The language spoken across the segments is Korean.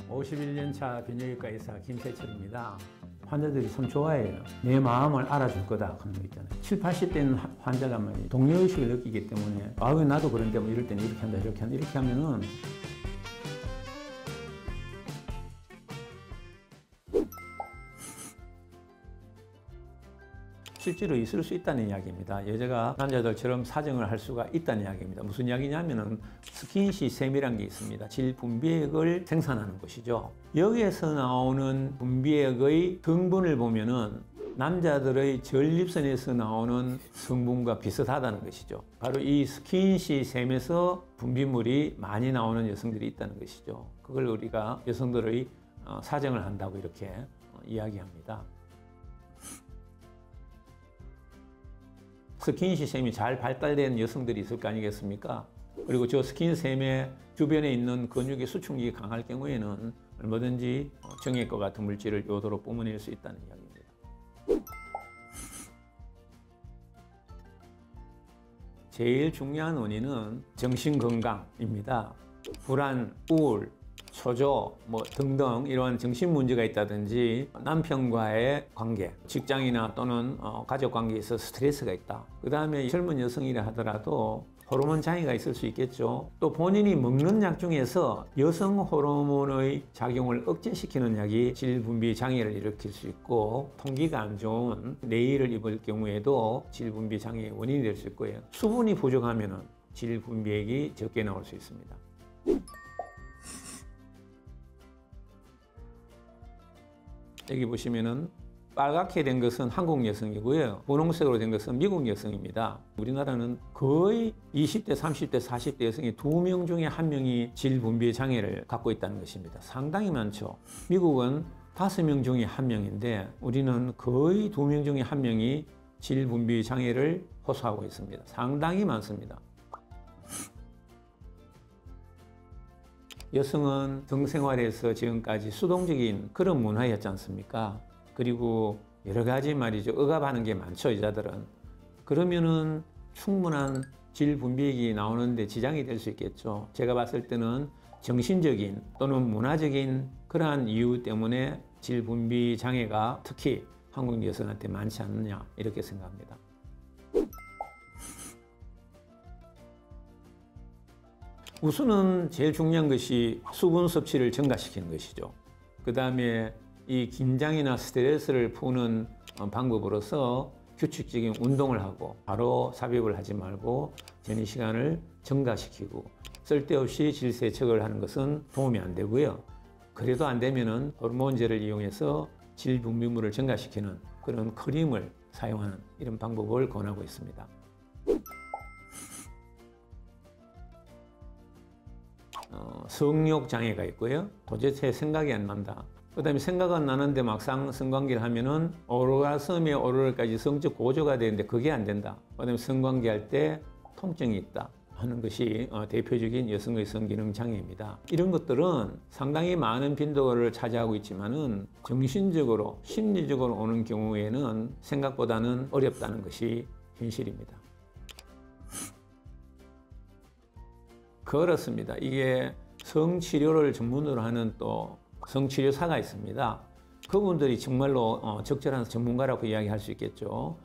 51년 차 비뇨기과 의사 김세철입니다. 환자들이 참 좋아해요. 내 마음을 알아줄 거다 그런 거 있잖아요. 70, 80대는 환자가 동료의식을 느끼기 때문에 왜 나도 그런데 뭐 이럴 때는 이렇게 한다 이렇게 한다 이렇게 하면은 실제로 있을 수 있다는 이야기입니다. 여자가 남자들처럼 사정을 할 수가 있다는 이야기입니다. 무슨 이야기냐면은 스킨십 셈이라는 게 있습니다. 질분비액을 생산하는 것이죠. 여기에서 나오는 분비액의 성분을 보면은 남자들의 전립선에서 나오는 성분과 비슷하다는 것이죠. 바로 이 스킨십 셈에서 분비물이 많이 나오는 여성들이 있다는 것이죠. 그걸 우리가 여성들의 사정을 한다고 이렇게 이야기합니다. 스킨십샘이 잘 발달된 여성들이 있을 거 아니겠습니까? 그리고 저 스킨십샘의 주변에 있는 근육의 수축력이 강할 경우에는 얼마든지 정액과 같은 물질을 요도로 뿜어낼 수 있다는 이야기입니다. 제일 중요한 원인은 정신건강입니다. 불안, 우울, 초조 등등 이러한 정신 문제가 있다든지 남편과의 관계, 직장이나 또는 가족 관계에서 스트레스가 있다. 그 다음에 젊은 여성이라 하더라도 호르몬 장애가 있을 수 있겠죠. 또 본인이 먹는 약 중에서 여성 호르몬의 작용을 억제시키는 약이 질분비 장애를 일으킬 수 있고, 통기가 안 좋은 내일을 입을 경우에도 질분비 장애의 원인이 될 수 있고요. 수분이 부족하면 질분비액이 적게 나올 수 있습니다. 여기 보시면은 빨갛게 된 것은 한국 여성이고요. 분홍색으로 된 것은 미국 여성입니다. 우리나라는 거의 20대, 30대, 40대 여성이 2명 중에 1명이 질분비 장애를 갖고 있다는 것입니다. 상당히 많죠. 미국은 5명 중에 1명인데 우리는 거의 2명 중에 1명이 질분비 장애를 호소하고 있습니다. 상당히 많습니다. 여성은 성생활에서 지금까지 수동적인 그런 문화였지 않습니까? 그리고 여러 가지 말이죠. 억압하는 게 많죠, 여자들은. 그러면은 충분한 질분비액이 나오는데 지장이 될 수 있겠죠. 제가 봤을 때는 정신적인 또는 문화적인 그러한 이유 때문에 질분비 장애가 특히 한국 여성한테 많지 않느냐 이렇게 생각합니다. 우선은 제일 중요한 것이 수분 섭취를 증가시키는 것이죠. 그 다음에 이 긴장이나 스트레스를 푸는 방법으로서 규칙적인 운동을 하고 바로 삽입을 하지 말고 전이 시간을 증가시키고 쓸데없이 질세척을 하는 것은 도움이 안 되고요. 그래도 안 되면은 호르몬제를 이용해서 질분비물을 증가시키는 그런 크림을 사용하는 이런 방법을 권하고 있습니다. 성욕 장애가 있고요. 도대체 생각이 안 난다. 그 다음에 생각 안 나는데 막상 성관계를 하면은 오르가슴에 오르르까지 성적 고조가 되는데 그게 안 된다. 그 다음에 성관계할 때 통증이 있다 하는 것이 대표적인 여성의 성기능 장애입니다. 이런 것들은 상당히 많은 빈도를 차지하고 있지만은 정신적으로, 심리적으로 오는 경우에는 생각보다는 어렵다는 것이 현실입니다. 그렇습니다. 이게 성치료를 전문으로 하는 또 성치료사가 있습니다. 그분들이 정말로 적절한 전문가라고 이야기할 수 있겠죠.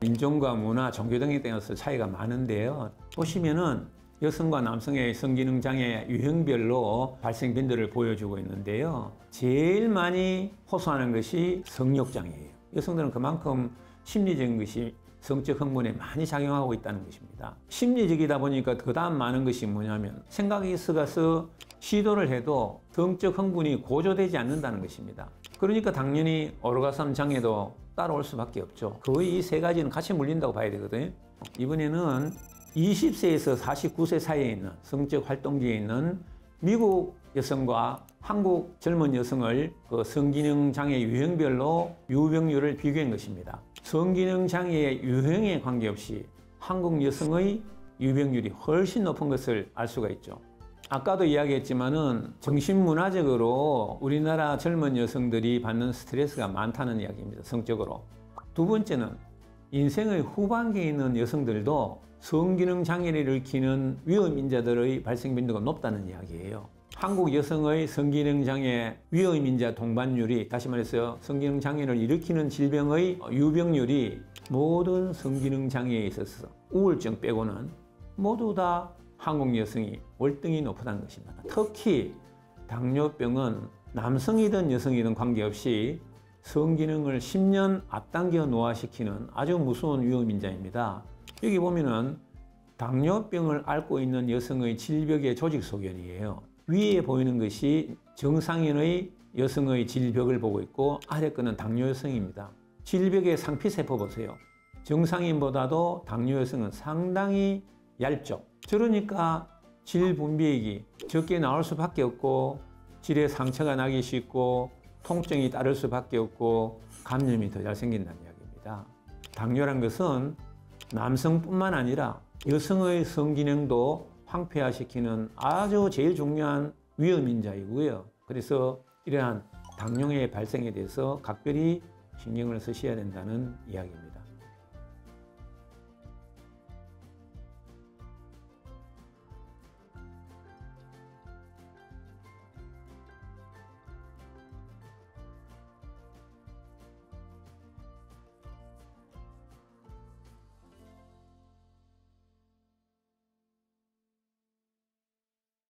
인종과 문화, 종교 등에 따라서 차이가 많은데요. 보시면은 여성과 남성의 성기능 장애 유형별로 발생 빈도를 보여주고 있는데요. 제일 많이 호소하는 것이 성욕 장애예요. 여성들은 그만큼 심리적인 것이 성적 흥분에 많이 작용하고 있다는 것입니다. 심리적이다 보니까 그 다음 많은 것이 뭐냐면 생각이 있어가서 시도를 해도 성적 흥분이 고조되지 않는다는 것입니다. 그러니까 당연히 오르가슴 장애도 따라올 수밖에 없죠. 거의 이 세 가지는 같이 물린다고 봐야 되거든요. 이번에는 20세에서 49세 사이에 있는 성적 활동기에 있는 미국 여성과 한국 젊은 여성을 그 성기능 장애 유형별로 유병률을 비교한 것입니다. 성기능 장애의 유형에 관계없이 한국 여성의 유병률이 훨씬 높은 것을 알 수가 있죠. 아까도 이야기했지만은 정신문화적으로 우리나라 젊은 여성들이 받는 스트레스가 많다는 이야기입니다. 성적으로. 두 번째는 인생의 후반기에 있는 여성들도 성기능 장애를 일으키는 위험 인자들의 발생 빈도가 높다는 이야기예요. 한국 여성의 성기능 장애 위험인자 동반율이, 다시 말해서 성기능 장애를 일으키는 질병의 유병률이 모든 성기능 장애에 있어서 우울증 빼고는 모두 다 한국 여성이 월등히 높다는 것입니다. 특히 당뇨병은 남성이든 여성이든 관계없이 성기능을 10년 앞당겨 노화시키는 아주 무서운 위험인자입니다. 여기 보면은 당뇨병을 앓고 있는 여성의 질벽의 조직 소견이에요. 위에 보이는 것이 정상인의 여성의 질벽을 보고 있고, 아래 거는 당뇨 여성입니다. 질벽의 상피세포 보세요. 정상인보다도 당뇨 여성은 상당히 얇죠. 저러니까 질 분비액이 적게 나올 수밖에 없고, 질에 상처가 나기 쉽고, 통증이 따를 수밖에 없고, 감염이 더 잘 생긴다는 이야기입니다. 당뇨란 것은 남성뿐만 아니라 여성의 성기능도 황폐화시키는 아주 제일 중요한 위험인자이고요. 그래서 이러한 당뇨의 발생에 대해서 각별히 신경을 쓰셔야 된다는 이야기입니다.